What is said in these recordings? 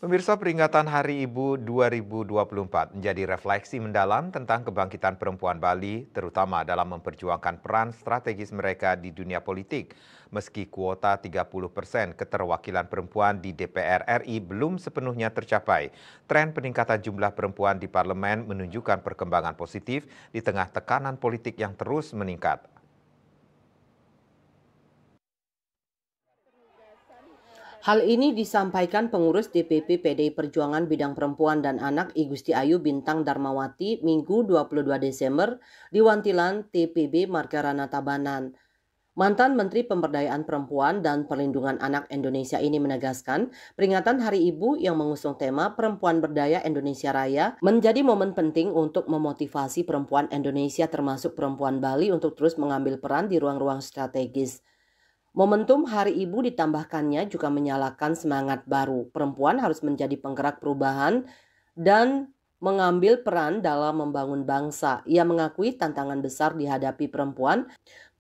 Pemirsa, peringatan Hari Ibu 2024 menjadi refleksi mendalam tentang kebangkitan perempuan Bali, terutama dalam memperjuangkan peran strategis mereka di dunia politik. Meski kuota 30% keterwakilan perempuan di DPR RI belum sepenuhnya tercapai, tren peningkatan jumlah perempuan di parlemen menunjukkan perkembangan positif di tengah tekanan politik yang terus meningkat. Hal ini disampaikan pengurus DPP PDI Perjuangan Bidang Perempuan dan Anak I Gusti Ayu Bintang Darmawati Minggu 22 Desember di Wantilan TPB Margarana Tabanan. Mantan Menteri Pemberdayaan Perempuan dan Perlindungan Anak Indonesia ini menegaskan peringatan Hari Ibu yang mengusung tema Perempuan Berdaya Indonesia Raya menjadi momen penting untuk memotivasi perempuan Indonesia termasuk perempuan Bali untuk terus mengambil peran di ruang-ruang strategis. Momentum Hari Ibu ditambahkannya juga menyalakan semangat baru. Perempuan harus menjadi penggerak perubahan dan mengambil peran dalam membangun bangsa. Ia mengakui tantangan besar dihadapi perempuan,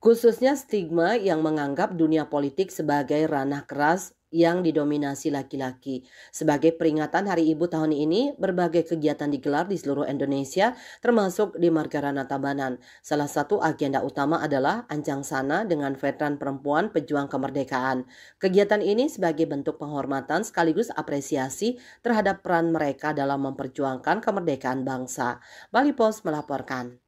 khususnya stigma yang menganggap dunia politik sebagai ranah keras yang didominasi laki-laki. Sebagai peringatan Hari Ibu tahun ini, berbagai kegiatan digelar di seluruh Indonesia, termasuk di Margarana Tabanan. Salah satu agenda utama adalah Anjang Sana dengan veteran perempuan pejuang kemerdekaan. Kegiatan ini sebagai bentuk penghormatan sekaligus apresiasi terhadap peran mereka dalam memperjuangkan kemerdekaan bangsa. Bali Post melaporkan.